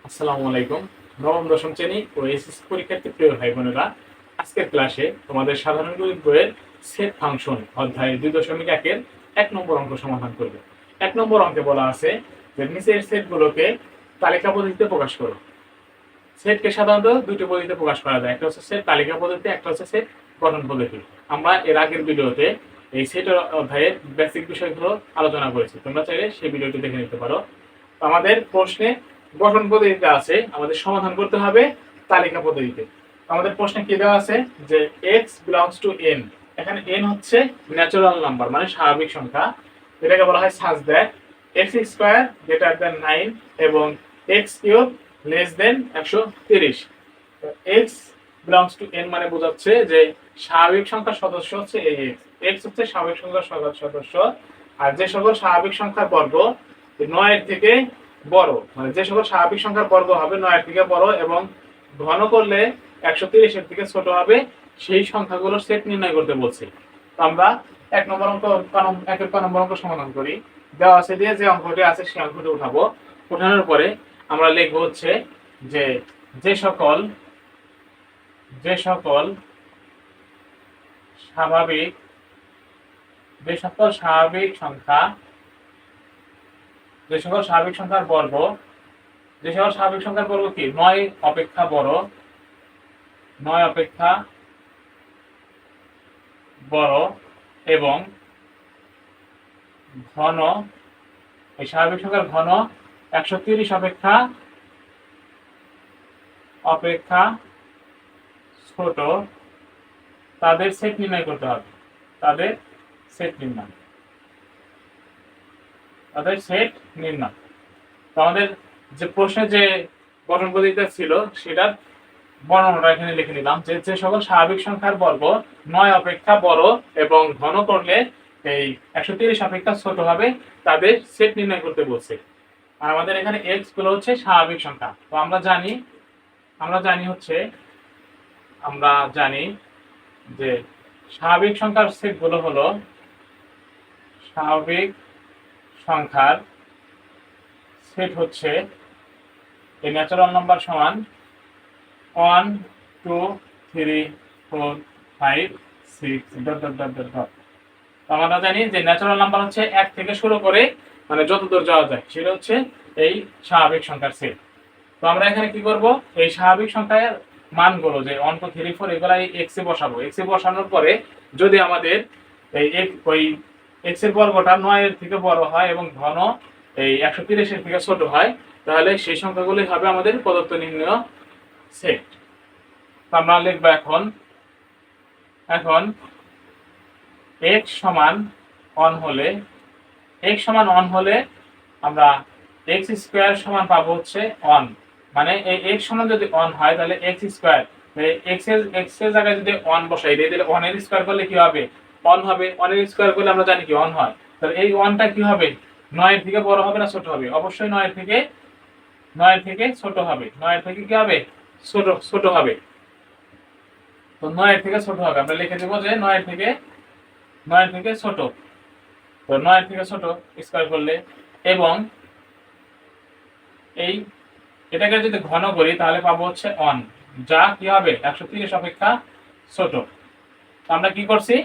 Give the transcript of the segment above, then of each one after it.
আসসালামু আলাইকুম। নবম দশম শ্রেণী ও এসএসসি পরীক্ষার্থী প্রিয় ভাই বোনেরা, আজকের ক্লাসে তোমাদের সাধারণ গণিত বইয়ের সেট ফাংশন অধ্যায় 2.1 এক নম্বর অঙ্ক সমাধান করবে। এক নম্বর অঙ্কে বলা আছে যে নিচের সেটগুলোকে তালিকা পদ্ধতিতে প্রকাশ করো। সেটকে সাধারণত দুটি পদ্ধতিতে প্রকাশ করা যায়, একটা হচ্ছে সেট তালিকা পদ্ধতি, একটা হচ্ছে সেট গঠন পদ্ধতি। আমরা এর আগের ভিডিওতে এই সেটের অধ্যায়ের বেসিক বিষয়গুলো আলোচনা করেছি, তোমরা চাইলে সেই ভিডিওটি দেখে নিতে পারো। আমাদের প্রশ্নে গঠন পদ্ধতিতে আছে, আমাদের সমাধান করতে হবে তালিকা পদ্ধতিতে। আমাদের প্রশ্নে কি দেওয়া আছে যে x belongs to n, এখানে n হচ্ছে ন্যাচারাল নাম্বার মানে স্বাভাবিক সংখ্যা, এটাকে বলা হয় such that x square greater than 9 এবং x cube less than 130। x belongs to n মানে বোঝাচ্ছে যে স্বাভাবিক সংখ্যার সদস্য হচ্ছে এই x হচ্ছে স্বাভাবিক সংখ্যার সদস্য। আর যে সকল স্বাভাবিক সংখ্যার বর্গ 9 এর থেকে বড়, মানে যে সকল স্বাভাবিক সংখ্যার বর্গ হবে 9 এর থেকে বড় এবং ঘন করলে 130 এর থেকে ছোট হবে, সেই সংখ্যাগুলোর সেট নির্ণয় করতে বলছি। তো আমরা এক নম্বর অঙ্ক একের ক নম্বর অঙ্ক সমাধান করি। দেওয়া আছে দিয়ে যে অঙ্কটি আছে সেই অঙ্কটি উঠাবো। উঠানোর পরে আমরা লিখব হচ্ছে যে যে সকল স্বাভাবিক সংখ্যা, যে সকল স্বাভাবিক সংখ্যার বর্গ, যে সকল স্বাভাবিক সংখ্যার বর্গ কি 9 অপেক্ষা বড়, 9 অপেক্ষা বড় এবং ঘন, এই স্বাভাবিক সংখ্যার ঘন 130 অপেক্ষা ছোট, তাদের সেট নির্ণয় করতে হবে। তাদের সেট নির্ণয় তো আমাদের যে প্রশ্নে যে গঠন পদ্ধতিটা ছিল সেটার বর্ণনাটা এখানে লিখে নিলাম যে যে সকল স্বাভাবিক সংখ্যার বর্গ 9 অপেক্ষা বড় এবং ঘন করলে এই 130 অপেক্ষা ছোট হবে, তাদের সেট নির্ণয় করতে বলছে। আর আমাদের এখানে x গুলো হচ্ছে স্বাভাবিক সংখ্যা। তো আমরা জানি যে স্বাভাবিক সংখ্যার সেট গুলো হলো স্বাভাবিক সংখ্যার সেট হচ্ছে এই ন্যাচারাল নাম্বার সমান 1 2 3 4 5 6 আমরা জানি যে ন্যাচারাল নাম্বার হচ্ছে 1 থেকে শুরু করে মানে যত দূর যাওয়া যায় সেটা হচ্ছে এই স্বাভাবিক সংখ্যার সেট। তো আমরা এখানে কি করব, এই স্বাভাবিক সংখ্যার মানগুলো যে 1 2 3 4 এগুলা এই x এ বসাবো। x এ বসানোর পরে যদি আমাদের এই x এর বর্গটা 9 এর থেকে বড় হয় এবং ঘন এই 130 এর থেকে ছোট হয়, তাহলে সেই সংখ্যাগুলোই হবে আমাদের প্রদত্ত নির্ণয় সেট। তো আমরা লিখব এখন x সমান 1 হলে আমরা x স্কয়ার সমান পাবো হচ্ছে 1, মানে এই x সমান যদি 1 হয় তাহলে x স্কয়ার x এর জায়গায় যদি 1 বসাই দেই তাহলে 1 এর স্কয়ার করলে কি হবে 1 হবে। 1 এর স্কয়ার করলে আমরা জানি কি 1 হয়, তাহলে এই 1টা কি হবে 9 এর থেকে বড় হবে না ছোট হবে? অবশ্যই 9 এর থেকে ছোট হবে। 9 এর থেকে কি হবে ছোট হবে। তো 9 এর থেকে ছোট হবে, আমরা লিখে দেব যে 9 এর থেকে ছোট। তো 9 এর থেকে ছোট স্কয়ার করলে এবং এটাকে যদি ঘন করি তাহলে পাবো হচ্ছে 1, যা কি হবে 130 অপেক্ষা ছোট। আমরা কি করছি,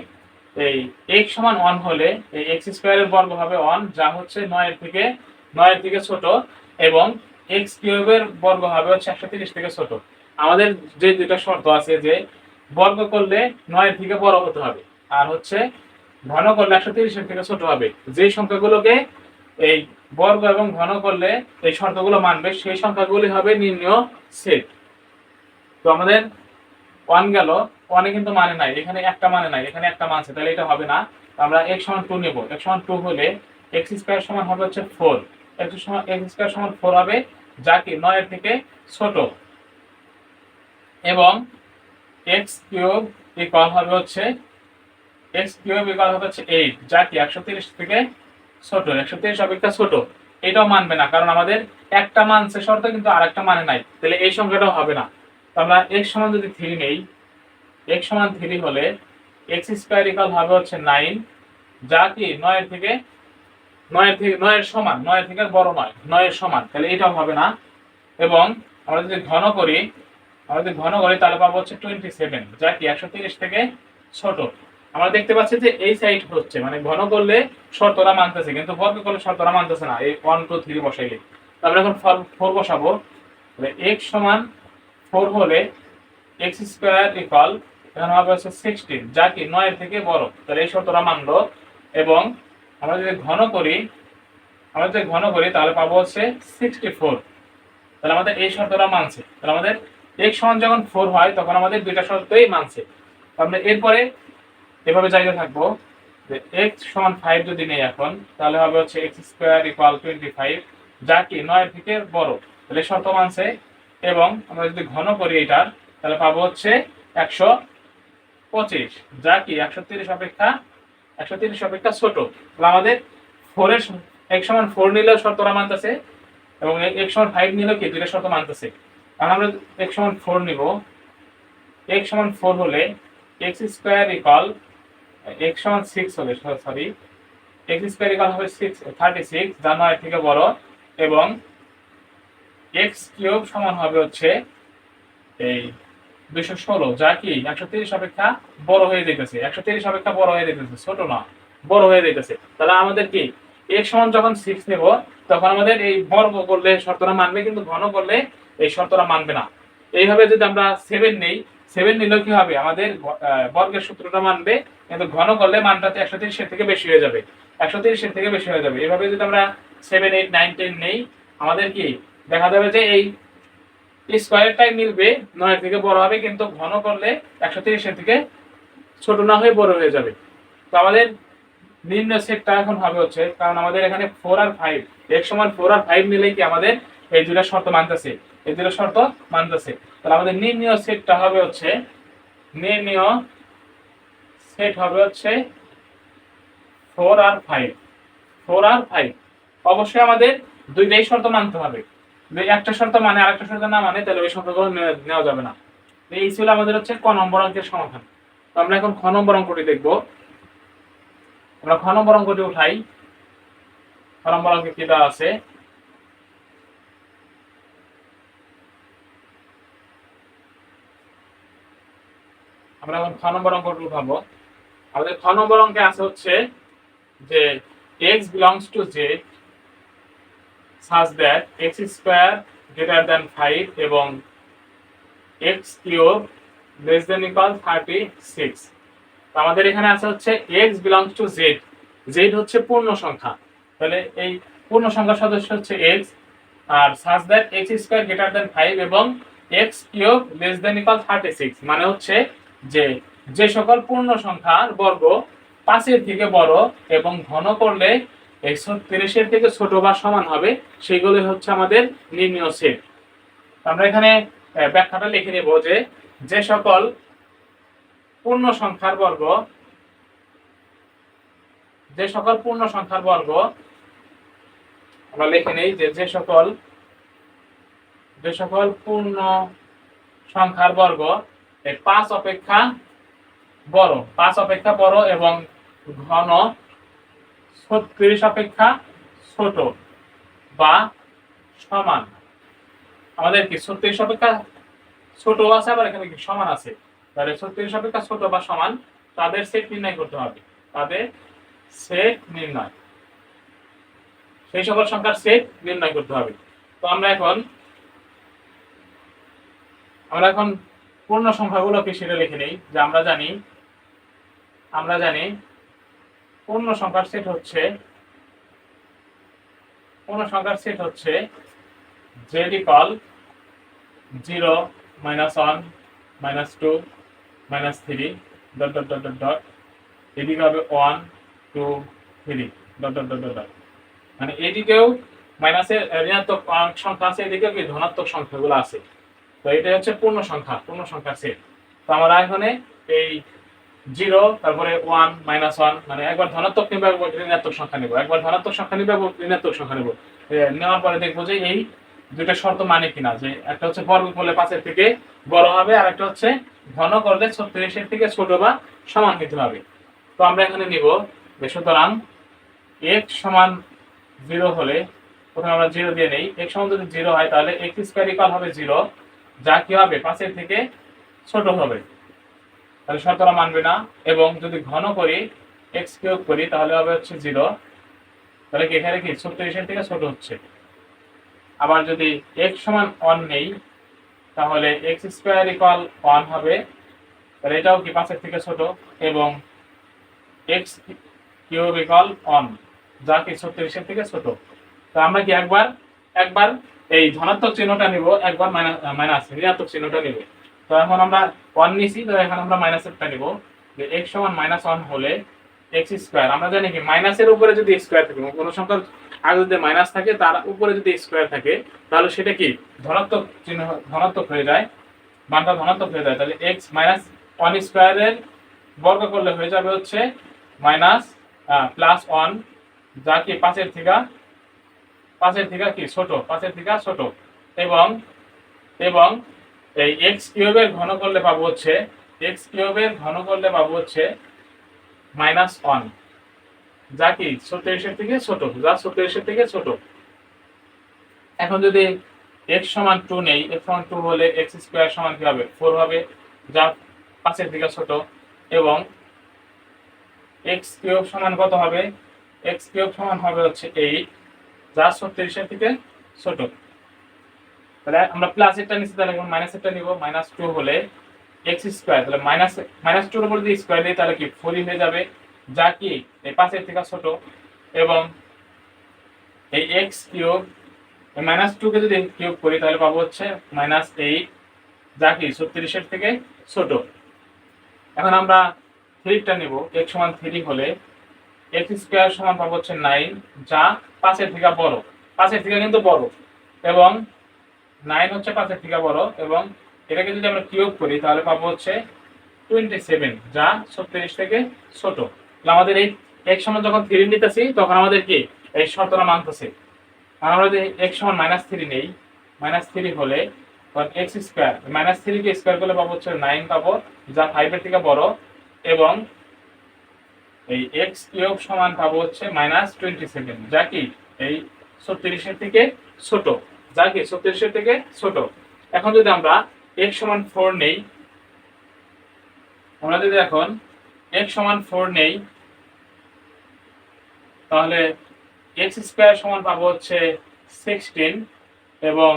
এই x সমান 1 হলে এই x স্কয়ারের বর্গ হবে 1, যা হচ্ছে 9 এর থেকে ছোট এবং x কিউবের বর্গ হবে হচ্ছে 130 থেকে ছোট। আমাদের যে দুটো শর্ত আছে যে বর্গ করলে 9 এর থেকে বড় হতে হবে আর হচ্ছে ঘন করলে 130 এর থেকে ছোট হবে। যে সংখ্যাগুলোকে এই বর্গ এবং ঘন করলে এই শর্তগুলো মানবে সেই সংখ্যাগুলি হবে নির্ণয় সেট। তো আমাদের 1 গেল, 1 এ কিন্তু মানে নাই, এখানে একটা মানে নাই, এখানে একটা মানছে, তাহলে এটা হবে না। আমরা x সমান 2 নেব। x সমান 2 হলে x স্কয়ার সমান হবে হচ্ছে 4, x স্কয়ার সমান 4 হবে, যা কি 9 এর থেকে ছোট এবং x কিউব ইকুয়াল হবে হচ্ছে 8, যা কি 130 থেকে ছোট, 130 অপেক্ষা ছোট। এটাও মানবে না, কারণ আমাদের একটা মানছে শর্ত কিন্তু আরেকটা মানে নাই, তাহলে এই সংখ্যাটাও হবে না। তো আমরা x সমান যদি 3 নেই, x সমান 3 হলে x স্কয়ার ইকুয়াল হবে হচ্ছে 9, যা কি 9 এর থেকে 9 এর সমান, 9 এর থেকে বড় নয়, 9 এর সমান, তাহলে এটাও হবে না। এবং আমরা যদি ঘন করি তাহলে পাবো হচ্ছে 27, যা কি 130 থেকে ছোট। আমরা দেখতে পাচ্ছি যে এই সাইড হচ্ছে মানে ঘন করলে শর্তরা মানতেছে, কিন্তু বর্গ করলে শর্তরা মানতেছে না। এই 1 2 3 বসাইলে আমরা এখন 4 বসাবো। তাহলে x সমান 4 হলে x স্কয়ার ইকুয়াল এখানে হবে হচ্ছে 16, যা কি 9 এর থেকে বড়। তাহলে এই শর্তটা মানলো। এবং আমরা যদি ঘন করি তাহলে পাবো হচ্ছে 64। তাহলে আমাদের এই শর্তটা মানছে। তাহলে আমাদের x সমান যখন 4 হয় তখন আমাদের দুইটা শর্তই মানছে। আমরা এরপরে এভাবে চাইতে থাকবো যে x সমান 5 যদি নেই এখন, তাহলে হবে হচ্ছে x স্কয়ার ইকুয়াল 25, যা কি 9 এর থেকে বড়। তাহলে শর্ত মানছে। এবং আমরা যদি ঘন করি এটার, তাহলে পাবো হচ্ছে 125, যা কি 130 অপেক্ষা ছোট। তাহলে আমাদের 4 এর x সমান 4 নিলেও শর্তটা মানতেছে এবং x সমান 5 নিলেও কি দুইটা শর্ত মানতেছে। কারণ আমরা x সমান 4 নিব, x সমান 4 হলে x স্কয়ার ইকুয়াল x সমান 6 হলে x স্কয়ার ইকুয়াল হবে 36, যা 9 এর থেকে বড়। এবং x কিউব সমান হবে হচ্ছে এই 216, যা কি 130 অপেক্ষা বড় হয়ে যাইতেছে। 130 অপেক্ষা বড় হয়ে যাইতেছে, ছোট না, বড় হয়ে যাইতেছে। তাহলে আমাদের কি x সমান যখন 6 নেব তখন আমাদের এই বর্গ করলে শর্তটা মানবে, কিন্তু ঘন করলে এই শর্তটা মানবে না। এইভাবে যদি আমরা 7 নেই, 7 নিলেও কি হবে, আমাদের বর্গের সূত্রটা মানবে, কিন্তু ঘন করলে মানটা 130 এর থেকে বেশি হয়ে যাবে। 130 এর থেকে বেশি হয়ে যাবে। এইভাবে যদি আমরা 7 8 9 10 নেই, আমাদের কি দেখা যাবে যে এই স্কয়ারটাই মিলবে, 9 এর থেকে বড় হবে, কিন্তু ঘন করলে 130 এর থেকে ছোট না হয়ে বড় হয়ে যাবে। তো আমাদের নিম্ন সেটটা এখন হবে হচ্ছে, কারণ আমাদের এখানে 4 আর 5, x সমান 4 আর 5 নিলেই কি আমাদের এই দুটো শর্ত মানতেছে, তাহলে আমাদের নির্ণীয় সেটটা হবে হচ্ছে 4 আর 5। অবশ্যই আমাদের দুইটাই শর্ত মানতে হবে। যদি একটা শর্ত মানে আরেকটা শর্ত না মানে, তাহলে ওই শর্তগুলো নেওয়া যাবে না। এই ছিল আমাদের হচ্ছে ক নম্বর অঙ্কের সমাধান। তো আমরা এখন খ নম্বর অঙ্কটি দেখব। আমরা খ নম্বর অঙ্কটি উঠাই। খ নম্বর অঙ্কে কি দেওয়া আছে, আমরা এখন খ নম্বর অঙ্কটি উঠাবো। আমাদের খ নম্বর অঙ্কে আছে হচ্ছে যে x belongs to z such that x square greater than 5 এবং x cube less than equal 36। আমাদের এখানে আছে হচ্ছে x belongs to z, z হচ্ছে পূর্ণ সংখ্যা। তাহলে এই পূর্ণ সংখ্যার সদস্য হচ্ছে x, R such that x square greater than 5 এবং x cube less than equal 36 মানে হচ্ছে যে যে সকল পূর্ণ সংখ্যার বর্গ 5 এর থেকে বড় এবং ঘন করলে 130 এর থেকে ছোট বা সমান হবে, সেগুলো হচ্ছে আমাদের নির্ণীয় সেট। আমরা এখানে ব্যাখ্যাটা লিখে নেব যে যে সকল পূর্ণ সংখ্যার বর্গ আমরা লিখে নেই যে যে সকল পূর্ণ সংখ্যার বর্গ 5 অপেক্ষা বড় এবং ঘন 36 অপেক্ষা ছোট বা সমান। আমাদের কি 36 অপেক্ষা ছোট আছে, আবার এখানে কি সমান আছে। তাহলে 36 অপেক্ষা ছোট বা সমান তাদের সেট নির্ণয় করতে হবে। সেই সকল সংখ্যার সেট নির্ণয় করতে হবে। তো আমরা এখন পূর্ণ সংখ্যাগুলোকে সেটা লিখে নেই। যে আমরা জানি পূর্ণ সংখ্যার সেট হচ্ছে z equal 0 -1 -2 -3 ... এদিকে হবে 1 2 3 ... মানে এদিকেও মাইনাসের ঋণাত্মক সংখ্যা আছে, এদিকেও কি ধনাত্মক সংখ্যাগুলো আছে। তো এটা হচ্ছে পূর্ণ সংখ্যার সেট। তো আমরা এখানে এই 0 তারপরে 1 -1 মানে একবার ধনাত্মক নিব, একবার ঋণাত্মক সংখ্যা নিব, একবার ধনাত্মক সংখ্যা নিব, একবার ঋণাত্মক সংখ্যা নিব। নেওয়ার পরে দেখবো যে এই দুইটা শর্ত মানে কিনা, যে একটা হচ্ছে বর্গ করলে 5 এর থেকে বড় হবে, আর একটা হচ্ছে ঘন করলে 36 এর থেকে ছোট বা সমান হতে হবে। তো আমরা এখানে নিব যে সুতরাং x সমান 0 হলে প্রথমে আমরা 0 দিয়ে নেই। x সমান যদি 0 হয় তাহলে x স্কয়ার ইকুয়াল হবে 0, যা কি হবে 5 এর থেকে ছোট হবে, তাহলে শর্তটা মানবে না। এবং যদি ঘন করি x কিউব করি তাহলে হবে হচ্ছে 0, তাহলে কি এখানে কি 36 এর থেকে ছোট হচ্ছে। আবার যদি x সমান 1 নেই তাহলে x স্কয়ার ইকুয়াল 1 হবে, তাহলে এটাও কি 5 এর থেকে ছোট। এবং x কিউব ইকুয়াল 1, যা কি 36 এর থেকে ছোট। তো আমরা কি একবার এই ধনাত্মক চিহ্নটা নিব, একবার মাইনাস ঋণাত্মক চিহ্নটা নিব। তো এখন আমরা 1 নিছি, তো এখন আমরা মাইনাসেরটা নিব, যে x সমান -1 হলে x স্কয়ার, আমরা জানি কি মাইনাসের উপরে যদি স্কয়ার থাকে, কোনো সংখ্যার আগে যদি মাইনাস থাকে তার উপরে যদি স্কয়ার থাকে তাহলে সেটা কি ধনাত্মক চিহ্ন, ধনাত্মক হয়ে যায়, মানটা ধনাত্মক হয়ে যায়। তাহলে x -1 স্কয়ারের বর্গ করলে হয়ে যাবে হচ্ছে +1, যা কি 5 এর থেকে কি ছোট, 5 এর থেকে ছোট। এবং এবং এই x কিউবের ঘন করলে পাবো হচ্ছে -1, যা কি 36 এর থেকে ছোট, এখন যদি x সমান 2 নেই, x সমান 2 হলে x স্কয়ার সমান কি হবে 4 হবে, যা 5 এর থেকে ছোট। এবং x কিউব সমান কত হবে, x কিউব সমান হবে হচ্ছে 8, যা 36 এর থেকে ছোট। তাহলে আমরা প্লাস এটা নিচ্ছি, তাহলে এখন মাইনাস এটা নিব, -2 হলে x স্কয়ার, তাহলে -2 এর উপর যদি স্কয়ার দিই তাহলে কি 4 হয়ে যাবে, যা কি এই 5 এর থেকে ছোট। এবং এই x কিউব এই -2 কে যদি কিউব করি তাহলে পাবো হচ্ছে -8, যা কি 36 এর থেকে ছোট। এখন আমরা 3 টা নিব, x সমান 3 হলে x স্কয়ার সমান পাবো হচ্ছে 9, যা 5 এর থেকে বড়, 5 এর থেকে কিন্তু বড়। এবং 9 হচ্ছে 5 এর থেকে বড়। এবং এটাকে যদি আমরা কিউব করি তাহলে পাবো হচ্ছে 27, যা 36 থেকে ছোট। তাহলে আমাদের এই x সমান যখন 3 নিতেছি তখন আমাদের কি এই শর্তটা মানতেছে। আর আমরা যদি x সমান -3 নেই, -3 হলে তখন x স্কয়ার, -3 কে স্কয়ার করলে পাবো হচ্ছে 9 পাবো, যা 5 এর থেকে বড়। এবং এই x কিউব সমান পাবো হচ্ছে -27, যা কি এই 36 এর থেকে ছোট, এখন যদি আমরা x সমান 4 নেই, আমরা যদি এখন x সমান 4 নেই তাহলে x স্কয়ার সমান পাবো হচ্ছে 16, এবং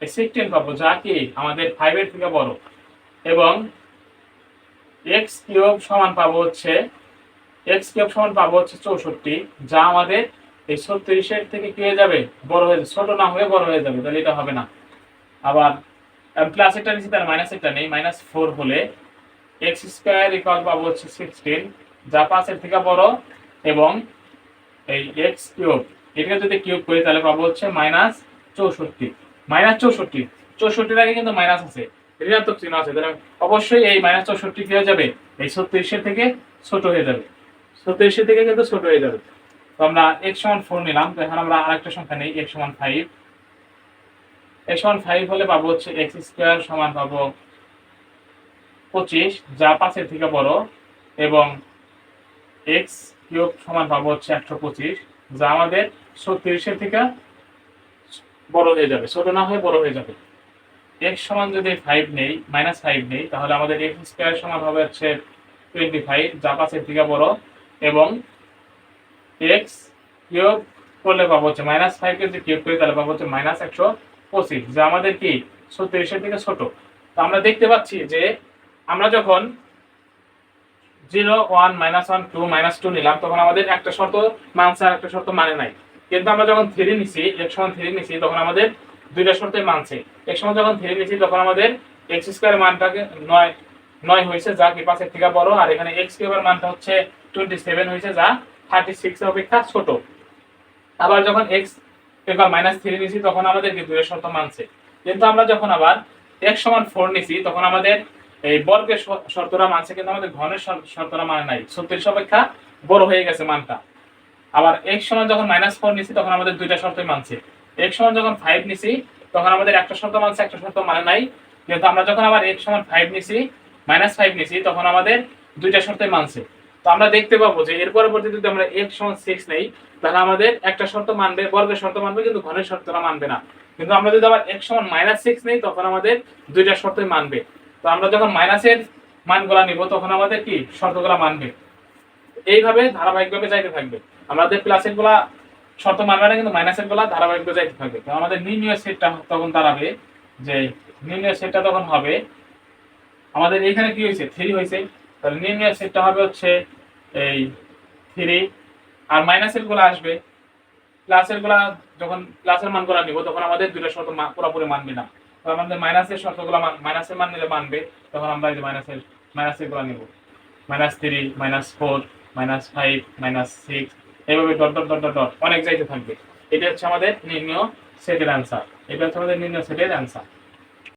এই 16 পাবো, যা কি আমাদের 5 এর থেকে বড়। এবং x কিউব সমান পাবো হচ্ছে 64, যা আমাদের এই 36 এর থেকে কি হয়ে যাবে বড় হয়ে যাবে, ছোট না হয়ে বড় হয়ে যাবে, তাহলে এটা হবে না। আবার প্লাস এটা নিচ্ছি, তার মাইনাস এটা নেই, -4 হলে x স্কয়ার ইকুয়াল পাবো হচ্ছে 16, যা 5 এর থেকে বড়। এবং এই x কিউব, এটাকে যদি কিউব করি তাহলে পাবো হচ্ছে -64, -64 এর আগে কিন্তু মাইনাস আছে, ঋণাত্মক চিহ্ন আছে, তাহলে অবশ্যই এই -64 কি হয়ে যাবে এই 36 এর থেকে ছোট হয়ে যাবে, 36 এর থেকে কিন্তু ছোট হয়ে যাবে। তো আমরা x সমান 4 নিলাম, তো এখন আমরা আরেকটা সংখ্যা নেই, x সমান 5। x সমান 5 হলে পাবো হচ্ছে x স্কয়ার সমান পাবো 25, যা 5 এর থেকে বড়। এবং x কিউব সমান পাবো হচ্ছে 125, যা আমাদের 36 এর থেকে বড় হয়ে যাবে, ছোট না হয়ে বড় হয়ে যাবে। x সমান যদি 5 নেই, -5 নেই, তাহলে আমাদের x স্কয়ার সমান হবে হচ্ছে 25, যা 5 এর থেকে বড়। এবং x কিউব করলে পাবো হচ্ছে -5 কে যদি কিউব করি তাহলে পাবো হচ্ছে -125, যা আমাদের কি 36 এর থেকে ছোট। তো আমরা দেখতে পাচ্ছি যে আমরা যখন 0, 1, -1, 2, -2 নিলাম তখন আমাদের একটা শর্ত মানছে আর একটা শর্ত মানে নাই। কিন্তু আমরা যখন 3 নিছি, x সমান 3 নিছি, তখন আমাদের দুইটা শর্তই মানছে। x সমান যখন 3 নিছি তখন আমাদের x স্কয়ার মানটাকে 9 হয়েছে, যা কি 5 এর থেকে বড়। আর এখানে x কিউবের মানটা হচ্ছে 27 হয়েছে, যা 36 এর অপেক্ষা ছোট। আবার যখন x ইকুয়াল -3 নিছি তখন আমাদের কি দুইটা শর্ত মানছে। কিন্তু আমরা যখন আবার x সমান 4 নিছি তখন আমাদের এই বর্গের শর্তটা মানছে, কিন্তু আমাদের ঘনের শর্তটা মানে নাই, 36 অপেক্ষা বড় হয়ে গেছে মানটা। আবার x সমান যখন -4 নিছি তখন আমাদের দুইটা শর্তই মানছে। x সমান যখন 5 নিছি তখন আমাদের একটা শর্ত মানছে, একটা শর্ত মানে নাই। কিন্তু আমরা যখন আবার x সমান 5 নিছি, -5 নিছি, তখন আমাদের দুইটা শর্তই মানছে। তো তো আমরা দেখতে পাবো যে এর পরবর্তীতে যদি আমরা x সমান 6 নেই, তাহলে আমাদের একটা শর্ত মানবে, বর্গের শর্ত মানবে, কিন্তু ঘনের শর্তটা মানবে না। কিন্তু আমরা যদি আবার x সমান -6 নেই, তখন আমাদের দুইটা শর্তই মানবে। তো আমরা যখন মাইনাসের মানগুলা নিব, তখন আমাদের কি শর্তগুলা মানবে। এইভাবে ধারাবাহিকভাবে যাইতে থাকবে। আমাদের প্লাসের গুলা শর্ত মানবে না, কিন্তু মাইনাসের গুলা ধারাবাহিকভাবে যাইতে থাকবে। তো আমাদের নির্ণয় সেটটা তখন দাঁড়াবে যে নির্ণয় সেটটা তখন হবে, আমাদের এখানে কি হয়েছে 3 হয়েছে, তাহলে নির্ণয় সেটটা হবে হচ্ছে এই 3, আর মাইনাসের গুলা আসবে। প্লাসের গুলা যখন প্লাসের মানগুলা নিব, তখন আমাদের দুটো শর্ত পুরোপুরি মানবে না। তো আমাদের মাইনাসের শর্তগুলো মাইনাসের মান নিলে মানবে, তখন আমরা এই যে মাইনাসের গুলা নিব। -3, -4, -5, -6, এইভাবে dot dot dot dot dot অনেক যাইতে থাকবে। এটা হচ্ছে আমাদের নির্ণয় সেটের অ্যান্সার। এটা হচ্ছে আমাদের নির্ণয় সেটের অ্যান্সার।